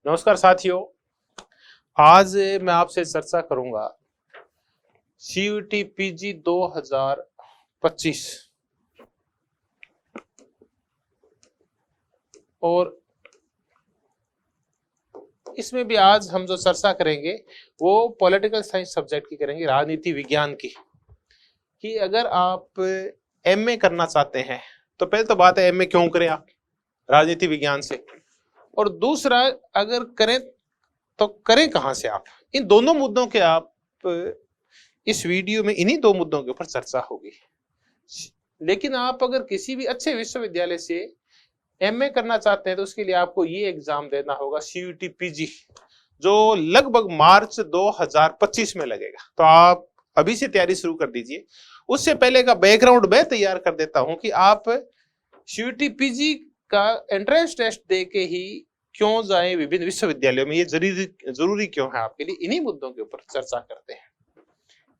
नमस्कार साथियों, आज मैं आपसे चर्चा करूंगा सीयूईटी पीजी 2025 और इसमें भी आज हम जो चर्चा करेंगे वो पॉलिटिकल साइंस सब्जेक्ट की करेंगे, राजनीति विज्ञान की। कि अगर आप एमए करना चाहते हैं तो पहले तो बात है एमए क्यों करें आप राजनीति विज्ञान से, और दूसरा अगर करें तो करें कहां से आप। इन दोनों मुद्दों के आप इस वीडियो में इन्हीं दो मुद्दों के ऊपर चर्चा होगी। लेकिन आप अगर किसी भी अच्छे विश्वविद्यालय से एमए करना चाहते हैं तो उसके लिए आपको ये एग्जाम देना होगा सीयूईटी पीजी, जो लगभग मार्च 2025 में लगेगा। तो आप अभी से तैयारी शुरू कर दीजिए। उससे पहले का बैकग्राउंड मैं तैयार कर देता हूं कि आप सीयूईटी पीजी का एंट्रेंस टेस्ट दे के ही क्यों जाएं विभिन्न विश्वविद्यालयों में, ये जरूरी क्यों है आपके लिए। इन्हीं मुद्दों के ऊपर चर्चा करते हैं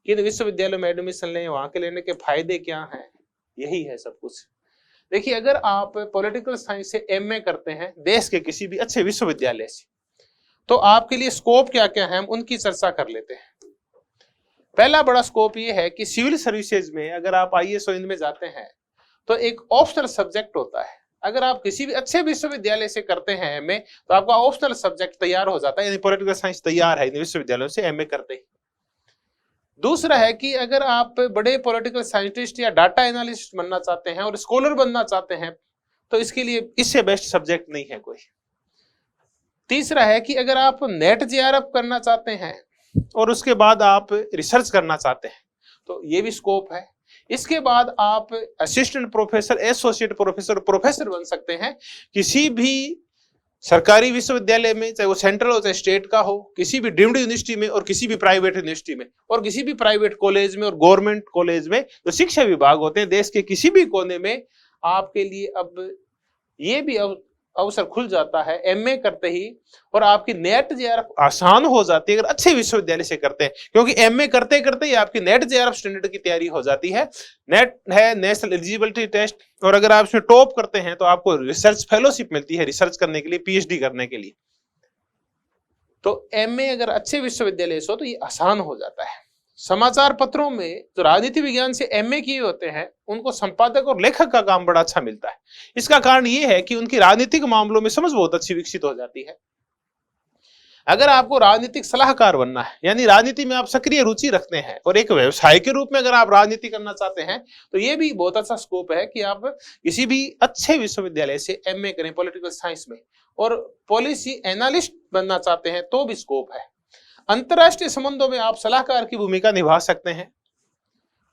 कि विश्वविद्यालयों में एडमिशन लें, वहां के लेने के फायदे क्या हैं, यही है सब कुछ। देखिए, अगर आप पॉलिटिकल साइंस से एमए करते हैं देश के किसी भी अच्छे विश्वविद्यालय से, तो आपके लिए स्कोप क्या क्या है हम उनकी चर्चा कर लेते हैं। पहला बड़ा स्कोप ये है कि सिविल सर्विसेज में अगर आप आईएएस और इनमें जाते हैं तो एक ऑप्शनल सब्जेक्ट होता है। अगर आप किसी भी अच्छे विश्वविद्यालय से करते हैं एमए तो आपका ऑप्शनल सब्जेक्ट तैयार हो जाता है, यानी पॉलिटिकल साइंस तैयार है इन विश्वविद्यालयों से एमए करते ही। दूसरा है कि अगर आप बड़े पॉलिटिकल साइंटिस्ट या डाटा एनालिस्ट बनना चाहते हैं और स्कॉलर बनना चाहते हैं तो इसके लिए इससे बेस्ट सब्जेक्ट नहीं है कोई। तीसरा है कि अगर आप नेट जेआरएफ करना चाहते हैं और उसके बाद आप रिसर्च करना चाहते हैं तो ये भी स्कोप है। इसके बाद आप assistant professor, associate professor, professor बन सकते हैं किसी भी सरकारी विश्वविद्यालय में, चाहे वो सेंट्रल हो चाहे स्टेट का हो, किसी भी डीम्ड यूनिवर्सिटी में और किसी भी प्राइवेट यूनिवर्सिटी में और किसी भी प्राइवेट कॉलेज में और गवर्नमेंट कॉलेज में जो शिक्षा विभाग होते हैं देश के किसी भी कोने में। आपके लिए अब ये भी अवसर खुल जाता है एमए करते ही, और आपकी नेट जेआरएफ आसान हो जाती है अगर अच्छे विश्वविद्यालय से करते हैं, क्योंकि एमए करते करते ही आपकी नेट जेआरएफ स्टैंडर्ड की तैयारी हो जाती है। नेट है नेशनल एलिजिबिलिटी टेस्ट, और अगर आप इसमें टॉप करते हैं तो आपको रिसर्च फेलोशिप मिलती है रिसर्च करने के लिए, पीएचडी करने के लिए। तो एमए अगर अच्छे विश्वविद्यालय से हो तो ये आसान हो जाता है। समाचार पत्रों में जो राजनीति विज्ञान से एमए किए होते हैं उनको संपादक और लेखक का काम बड़ा अच्छा मिलता है। इसका कारण ये है कि उनकी राजनीतिक मामलों में समझ बहुत अच्छी विकसित हो जाती है। अगर आपको राजनीतिक सलाहकार बनना है, यानी राजनीति में आप सक्रिय रुचि रखते हैं और एक व्यवसाय के रूप में अगर आप राजनीति करना चाहते हैं तो ये भी बहुत अच्छा स्कोप है कि आप किसी भी अच्छे विश्वविद्यालय से एमए करें पॉलिटिकल साइंस में, और पॉलिसी एनालिस्ट बनना चाहते हैं तो भी स्कोप है। अंतरराष्ट्रीय संबंधों में आप सलाहकार की भूमिका निभा सकते हैं।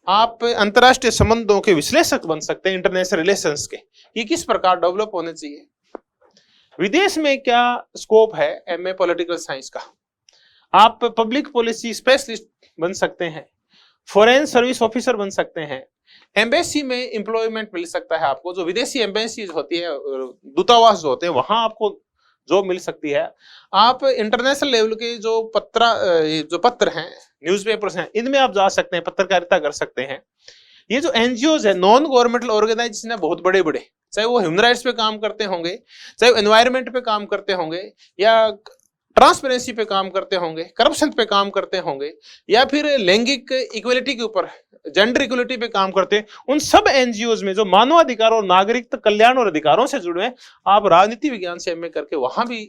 आप अंतरराष्ट्रीय संबंधों के विश्लेषक बन सकते हैं, इंटरनेशनल रिलेशंस के, ये किस प्रकार डेवलप होने चाहिए। विदेश में क्या स्कोप है एमए पॉलिटिकल साइंस का। आप पब्लिक पॉलिसी स्पेशलिस्ट बन सकते हैं, फॉरेन सर्विस ऑफिसर बन सकते हैं, एम्बेसी में एम्प्लॉयमेंट मिल सकता है आपको, जो विदेशी एम्बेसीज होती है, दूतावास जो होते हैं वहां आपको जॉब मिल सकती है। आप इंटरनेशनल लेवल के जो पत्र हैं, न्यूज़पेपर्स हैं, इनमें आप जा सकते हैं, पत्रकारिता कर सकते हैं। ये जो एनजीओज है, नॉन गवर्नमेंटल ऑर्गेनाइजेशन है, बहुत बड़े बड़े, चाहे वो ह्यूमन राइट्स पे काम करते होंगे, चाहे वो एनवायरनमेंट पे काम करते होंगे, या ट्रांसपेरेंसी पे काम करते होंगे, करप्शन पे काम करते होंगे, या फिर लैंगिक इक्वलिटी के ऊपर, जेंडर इक्वलिटी पे काम करते हैं, उन सब एनजीओज में जो मानवाधिकार और नागरिक कल्याण और अधिकारों से जुड़े हैं, आप राजनीति विज्ञान से एमए करके वहां भी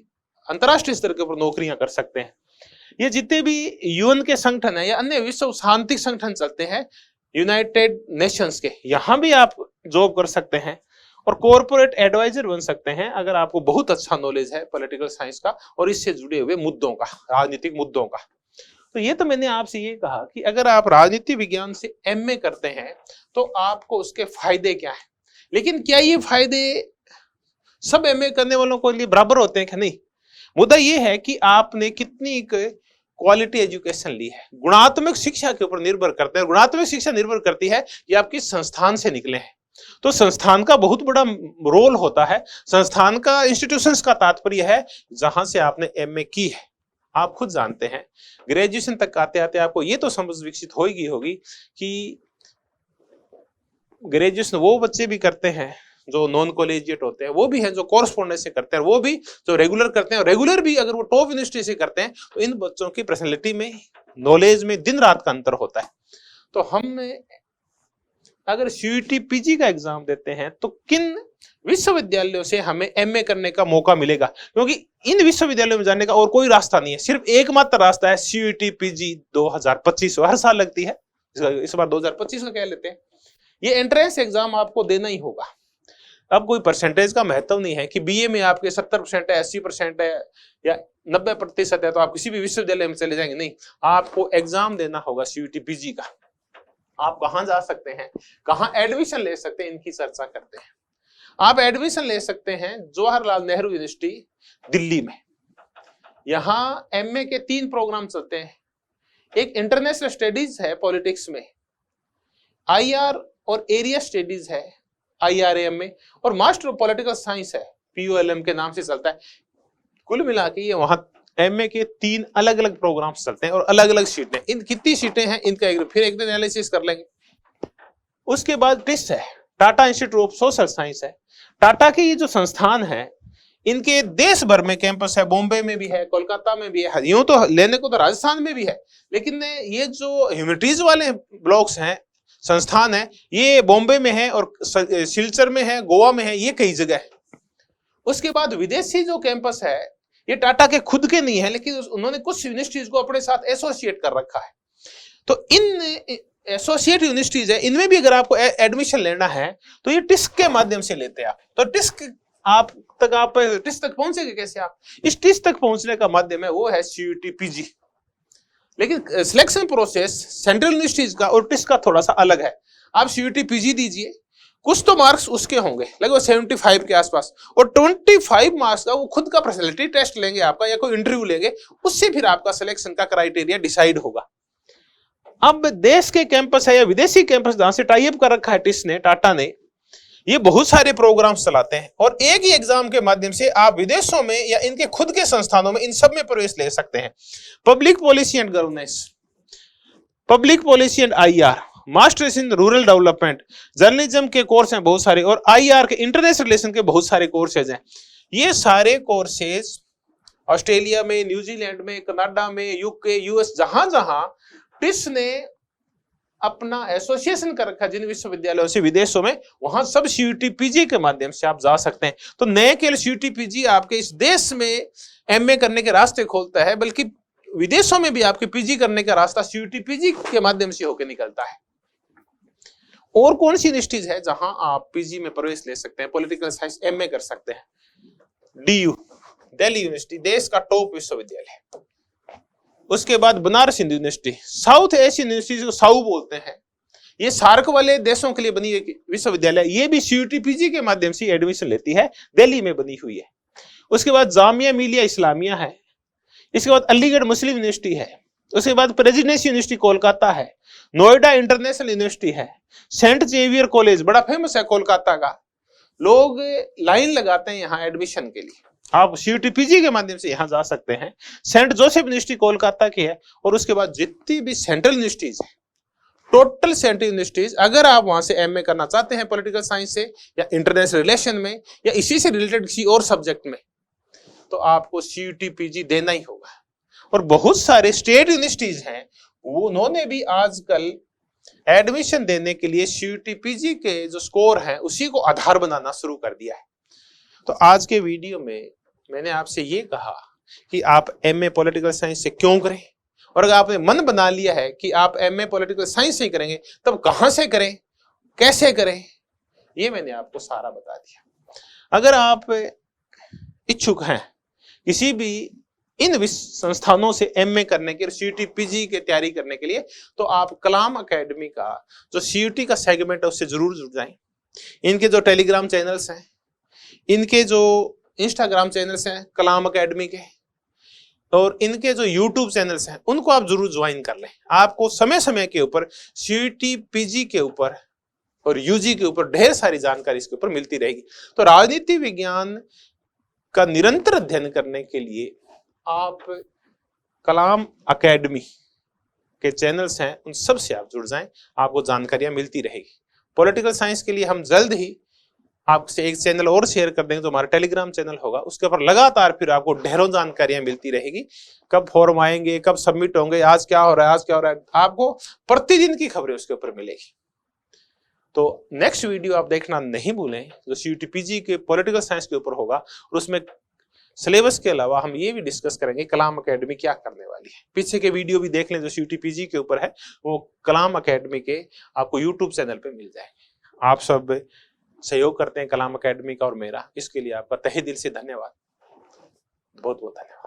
अंतरराष्ट्रीय स्तर के ऊपर नौकरियां कर सकते हैं। ये जितने भी यूएन के संगठन है या अन्य विश्व शांति संगठन चलते हैं, यूनाइटेड नेशंस के, यहां भी आप जॉब कर सकते हैं और कॉर्पोरेट एडवाइजर बन सकते हैं अगर आपको बहुत अच्छा नॉलेज है पॉलिटिकल साइंस का और इससे जुड़े हुए मुद्दों का, राजनीतिक मुद्दों का। तो ये तो मैंने आपसे ये कहा कि अगर आप राजनीति विज्ञान से एमए करते हैं तो आपको उसके फायदे क्या है। लेकिन क्या ये फायदे सब एमए करने वालों के लिए बराबर होते हैं कि नहीं। मुद्दा ये है कि आपने कितनी क्वालिटी एजुकेशन ली है, गुणात्मक शिक्षा के ऊपर निर्भर करते हैं। गुणात्मक शिक्षा निर्भर करती है कि आप किस संस्थान से निकले हैं। तो संस्थान का बहुत बड़ा रोल होता है। संस्थान का, इंस्टीट्यूशंस का तात्पर्य है जहां से आपने एमए की है। आप खुद जानते हैं ग्रेजुएशन तक आते आते आपको ये तो समझ विकसित होगी कि ग्रेजुएशन वो बच्चे भी करते हैं जो नॉन कॉलेजिएट होते हैं वो भी हैं, जो कॉरस्पॉन्डेंस से करते हैं वो भी, जो रेगुलर करते हैं, रेगुलर भी अगर वो टॉप यूनिवर्सिटी से करते हैं, तो इन बच्चों की पर्सनैलिटी में, नॉलेज में दिन रात का अंतर होता है। तो हम अगर सीयूईटी पीजी का एग्जाम देते हैं तो किन विश्वविद्यालयों से हमें एमए करने का मौका मिलेगा, क्योंकि इन विश्वविद्यालयों में जाने का और कोई रास्ता नहीं है, सिर्फ एकमात्र रास्ता है सीयूईटी पीजी 2025, हर साल लगती है, इस बार 2025 का क्या लेते हैं। ये एंट्रेंस एग्जाम आपको देना ही होगा। अब कोई परसेंटेज का महत्व नहीं है कि बीए में आपके 70% है, 80% है या 90% है तो आप किसी भी विश्वविद्यालय में चले जाएंगे, नहीं, आपको एग्जाम देना होगा सीयूईटी पीजी का। आप कहाँ जा सकते हैं, कहाँ एडमिशन ले सकते हैं, इनकी चर्चा करते हैं। आप एडमिशन ले सकते हैं जवाहरलाल नेहरू यूनिवर्सिटी दिल्ली में। यहाँ एमए के 3 प्रोग्राम चलते हैं। एक इंटरनेशनल स्टडीज है पॉलिटिक्स में, आईआर और एरिया स्टडीज है आईआरएम में, और मास्टर ऑफ पॉलिटिकल साइंस है, पीओएलएम के नाम से चलता है। कुल मिला के ये वहां एमए के 3 अलग अलग प्रोग्राम्स चलते हैं और अलग अलग सीटें। इन कितनी सीटें हैं इनका फिर एक दिन एनालिसिस कर लेंगे। उसके बाद टिस है, Tata institute of social science है। टाटा के ये जो संस्थान है, इनके देश भर में कैंपस है, बॉम्बे में भी है, कोलकाता में भी है, यूं तो लेने को तो राजस्थान में भी है, लेकिन ये जो ह्यूमैनिटीज वाले ब्लॉक्स हैं, संस्थान है, ये बॉम्बे में है और सिलचर में है, गोवा में है, ये कई जगह है। उसके बाद विदेशी जो कैंपस है, ये टाटा के खुद के नहीं है, लेकिन उन्होंने कुछ यूनिवर्सिटीज को अपने साथ एसोसिएट कर रखा है। तो इन एसोसिएट यूनिवर्सिटीज है, इनमें भी अगर आपको एडमिशन लेना है तो ये टिस्क के माध्यम से लेते हैं आप। तो टिस्क तक पहुंचेंगे कैसे आप? इस टिस्क तक पहुंचने का माध्यम है वो है सीयूईटी पीजी। लेकिन सिलेक्शन प्रोसेस सेंट्रल यूनिवर्सिटीज का और टिस्क का थोड़ा सा अलग है। आप सीयूईटी पीजी दीजिए, कुछ तो मार्क्स उसके होंगे लगभग 75 के आसपास, और 25 मार्क्स का वो खुद का पर्सनैलिटी टेस्ट लेंगे आपका, या कोई इंटरव्यू लेंगे, उससे फिर आपका सिलेक्शन का क्राइटेरिया डिसाइड होगा। अब देश के कैंपस है या विदेशी कैंपस जहां से टाई अप कर रखा है टिस ने, टाटा ने, ये बहुत सारे प्रोग्राम्स चलाते हैं और एक ही एग्जाम के माध्यम से आप विदेशों में या इनके खुद के संस्थानों में इन सब में प्रवेश ले सकते हैं। Public policy and governance, public policy and IR, masters in rural development, journalism के कोर्स हैं बहुत सारे, और आईआर के इंटरनेशनल रिलेशन के बहुत सारे कोर्सेज हैं। ये सारे कोर्सेज ऑस्ट्रेलिया में, न्यूजीलैंड में, कनाडा में, यूके, यूएस, जहां जहां टिस ने अपना एसोसिएशन कर रखा जिन विश्वविद्यालयों से विदेशों में, वहां सब सीयूईटी पीजी के माध्यम से आप जा सकते हैं। तो नए केवल सीयूईटी पीजी आपके इस देश में एमए करने के रास्ते खोलता है, बल्कि विदेशों में भी आपके पीजी करने का रास्ता सीयूईटी पीजी के माध्यम से होकर निकलता है। और कौन सी यूनिवर्सिटीज है जहां आप पीजी में प्रवेश ले सकते हैं, पॉलिटिकल साइंस एमए कर सकते हैं? डीयू, दिल्ली यूनिवर्सिटी, देश का टॉप विश्वविद्यालय। उसके बाद Banaras Hindu university, south Asian university को साउ बोलते हैं, ये सार्क वाले देशों के लिए बनी हुई विश्वविद्यालय, ये भी सीयूईटी पीजी के माध्यम से एडमिशन लेती है, दिल्ली में बनी हुई है। उसके बाद जामिया मिलिया इस्लामिया है, इसके बाद अलीगढ़ मुस्लिम यूनिवर्सिटी है, उसके बाद प्रेसिडेंसी यूनिवर्सिटी कोलकाता है, नोएडा इंटरनेशनल यूनिवर्सिटी है, सेंट जेवियर कॉलेज बड़ा फेमस है कोलकाता का, लोग लाइन लगाते हैं यहाँ एडमिशन के लिए, आप सीयूईटी पीजी के माध्यम से यहाँ जा सकते हैं। सेंट जोसेफ यूनिवर्सिटी कोलकाता की है, और उसके बाद जितनी भी सेंट्रल यूनिवर्सिटीज है, टोटल सेंट्रल यूनिवर्सिटीज, अगर आप वहां से एमए करना चाहते हैं पॉलिटिकल साइंस से या इंटरनेशनल रिलेशन में या इसी से रिलेटेड किसी और सब्जेक्ट में, तो आपको सीयूईटी पीजी देना ही होगा। और बहुत सारे स्टेट यूनिवर्सिटीज हैं, उन्होंने भी आजकल एडमिशन देने के लिए सीयूईटी पीजी के जो स्कोर हैं उसी को आधार बनाना शुरू कर दिया है। तो आज के वीडियो में मैंने आपसे ये कहा कि आप एमए पॉलिटिकल साइंस से क्यों करें, और अगर आपने मन बना लिया है कि आप एमए पॉलिटिकल साइंस से ही करेंगे, तब कहां से करें, कैसे करें, ये मैंने आपको सारा बता दिया। अगर आप इच्छुक हैं किसी भी इन संस्थानों से एमए करने के, सीयूईटी पीजी की तैयारी करने के लिए, तो आप कलाम एकेडमी का जो सीयूईटी का सेगमेंट है उससे जरूर जुड़ जाएं। इनके जो टेलीग्राम चैनल्स हैं, इनके जो इंस्टाग्राम चैनल्स हैं कलाम एकेडमी के, और इनके जो यूट्यूब चैनल्स हैं, उनको आप जरूर ज्वाइन कर लें। आपको समय समय के ऊपर सीयूईटी पीजी के ऊपर और यूजी के ऊपर ढेर सारी जानकारी इसके ऊपर मिलती रहेगी। तो राजनीति विज्ञान का निरंतर अध्ययन करने के लिए आप कलाम एकेडमी के चैनल्स हैं, उन सब से आप जुड़ जाएं, आपको जानकारियां मिलती रहेगी। पॉलिटिकल साइंस के लिए हम जल्द ही आपसे एक चैनल और शेयर कर देंगे तो हमारा टेलीग्राम चैनल होगा, उसके ऊपर लगातार फिर आपको ढेरों जानकारियां मिलती रहेगी। कब फॉर्म आएंगे, कब सबमिट होंगे, आज क्या हो रहा है, आज क्या हो रहा है, आपको प्रतिदिन की खबरें उसके ऊपर मिलेगी। तो नेक्स्ट वीडियो आप देखना नहीं भूलें, जो CUT/PG के पॉलिटिकल साइंस के ऊपर होगा, और उसमें सिलेबस के अलावा हम ये भी डिस्कस करेंगे कलाम एकेडमी क्या करने वाली है। पीछे के वीडियो भी देख लें जो CUT/PG के ऊपर है, वो कलाम एकेडमी के आपको यूट्यूब चैनल पे मिल जाएंगे। आप सब सहयोग करते हैं कलाम एकेडमी का और मेरा, इसके लिए आपका तहे दिल से धन्यवाद, बहुत बहुत धन्यवाद।